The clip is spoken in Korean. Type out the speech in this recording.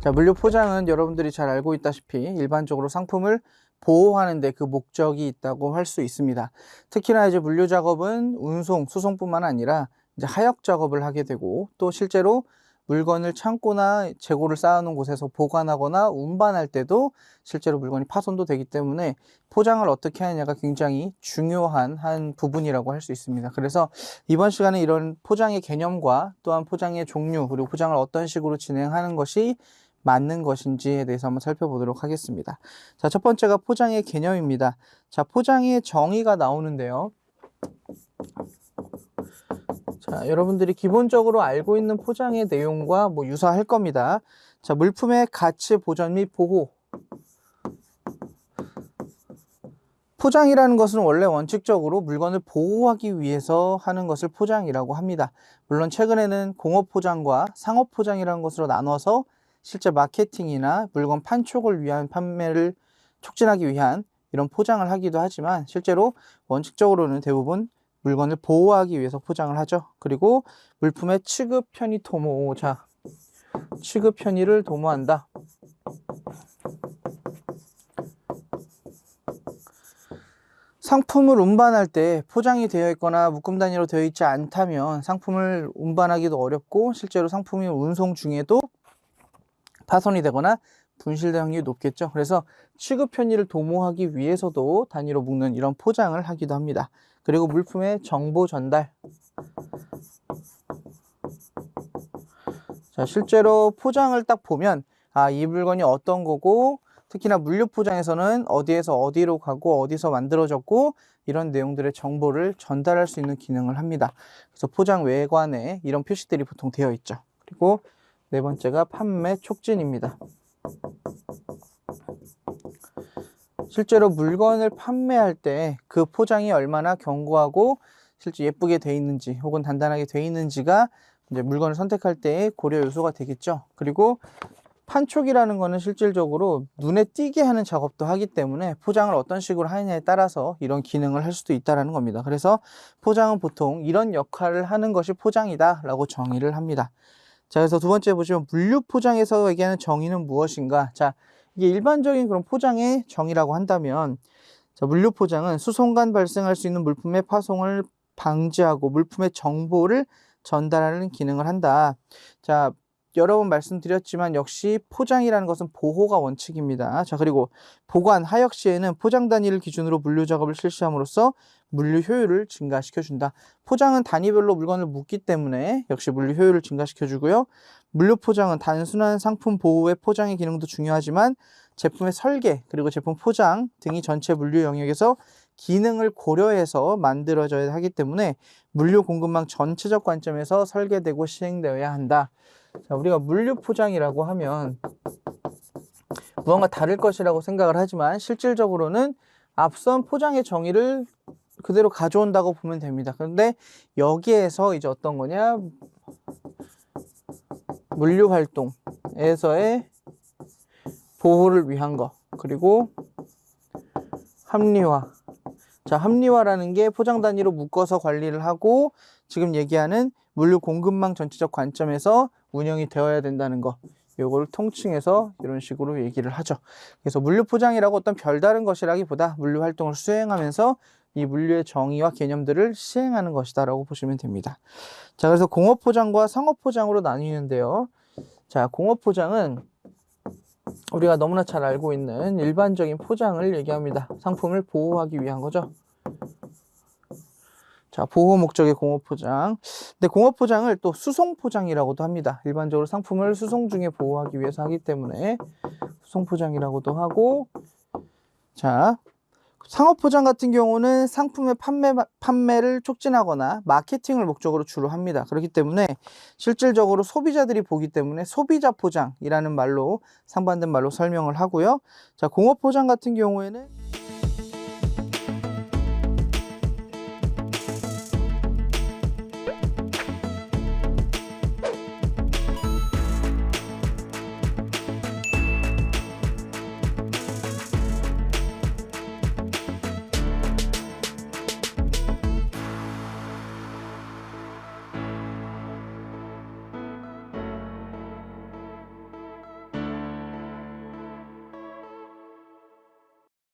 자, 물류 포장은 여러분들이 잘 알고 있다시피 일반적으로 상품을 보호하는 데 그 목적이 있다고 할 수 있습니다. 특히나 이제 물류 작업은 운송, 수송뿐만 아니라 이제 하역 작업을 하게 되고, 또 실제로 물건을 창고나 재고를 쌓아놓은 곳에서 보관하거나 운반할 때도 실제로 물건이 파손도 되기 때문에 포장을 어떻게 하느냐가 굉장히 중요한 한 부분이라고 할 수 있습니다. 그래서 이번 시간에 이런 포장의 개념과 또한 포장의 종류, 그리고 포장을 어떤 식으로 진행하는 것이 맞는 것인지에 대해서 한번 살펴보도록 하겠습니다. 자, 첫 번째가 포장의 개념입니다. 자, 포장의 정의가 나오는데요. 자, 여러분들이 기본적으로 알고 있는 포장의 내용과 유사할 겁니다. 자, 물품의 가치 보전 및 보호. 포장이라는 것은 원래 원칙적으로 물건을 보호하기 위해서 하는 것을 포장이라고 합니다. 물론 최근에는 공업 포장과 상업 포장이라는 것으로 나눠서 실제 마케팅이나 물건 판촉을 위한 판매를 촉진하기 위한 이런 포장을 하기도 하지만, 실제로 원칙적으로는 대부분 물건을 보호하기 위해서 포장을 하죠. 그리고 물품의 취급 편의 도모. 자, 취급 편의를 도모한다. 상품을 운반할 때 포장이 되어 있거나 묶음 단위로 되어 있지 않다면 상품을 운반하기도 어렵고, 실제로 상품이 운송 중에도 파손이 되거나 분실될 확률이 높겠죠. 그래서 취급 편의를 도모하기 위해서도 단위로 묶는 이런 포장을 하기도 합니다. 그리고 물품의 정보 전달. 자, 실제로 포장을 딱 보면 이 물건이 어떤 거고, 특히나 물류 포장에서는 어디에서 어디로 가고 어디서 만들어졌고 이런 내용들의 정보를 전달할 수 있는 기능을 합니다. 그래서 포장 외관에 이런 표시들이 보통 되어 있죠. 그리고 네 번째가 판매 촉진입니다. 실제로 물건을 판매할 때 그 포장이 얼마나 견고하고 실제 예쁘게 돼 있는지 혹은 단단하게 돼 있는지가 이제 물건을 선택할 때의 고려 요소가 되겠죠. 그리고 판촉이라는 거는 실질적으로 눈에 띄게 하는 작업도 하기 때문에 포장을 어떤 식으로 하느냐에 따라서 이런 기능을 할 수도 있다는 겁니다. 그래서 포장은 보통 이런 역할을 하는 것이 포장이다 라고 정의를 합니다. 자, 그래서 두 번째 보시면 물류 포장에서 얘기하는 정의는 무엇인가? 자, 이게 일반적인 그런 포장의 정의라고 한다면, 자, 물류 포장은 수송간 발생할 수 있는 물품의 파손을 방지하고 물품의 정보를 전달하는 기능을 한다. 자, 여러 번 말씀드렸지만 역시 포장이라는 것은 보호가 원칙입니다. 자, 그리고 보관, 하역 시에는 포장 단위를 기준으로 물류 작업을 실시함으로써 물류 효율을 증가시켜준다. 포장은 단위별로 물건을 묶기 때문에 역시 물류 효율을 증가시켜주고요. 물류 포장은 단순한 상품 보호의 포장의 기능도 중요하지만 제품의 설계, 그리고 제품 포장 등이 전체 물류 영역에서 기능을 고려해서 만들어져야 하기 때문에 물류 공급망 전체적 관점에서 설계되고 시행되어야 한다. 자, 우리가 물류 포장이라고 하면 무언가 다를 것이라고 생각을 하지만 실질적으로는 앞선 포장의 정의를 그대로 가져온다고 보면 됩니다. 그런데 여기에서 이제 어떤 거냐, 물류 활동에서의 보호를 위한 거, 그리고 합리화. 자, 합리화라는 게 포장 단위로 묶어서 관리를 하고 지금 얘기하는 물류 공급망 전체적 관점에서 운영이 되어야 된다는 거, 요거를 통칭해서 이런 식으로 얘기를 하죠. 그래서 물류 포장이라고 어떤 별다른 것이라기보다 물류 활동을 수행하면서 이 물류의 정의와 개념들을 시행하는 것이다 라고 보시면 됩니다. 자, 그래서 공업 포장과 상업 포장으로 나뉘는데요. 자, 공업 포장은 우리가 너무나 잘 알고 있는 일반적인 포장을 얘기합니다. 상품을 보호하기 위한 거죠. 자, 보호 목적의 공업 포장. 근데 공업 포장을 또 수송 포장이라고도 합니다. 일반적으로 상품을 수송 중에 보호하기 위해서 하기 때문에 수송 포장이라고도 하고, 자, 상업 포장 같은 경우는 상품의 판매를 촉진하거나 마케팅을 목적으로 주로 합니다. 그렇기 때문에 실질적으로 소비자들이 보기 때문에 소비자 포장이라는 말로 상반된 말로 설명을 하고요. 자, 공업 포장 같은 경우에는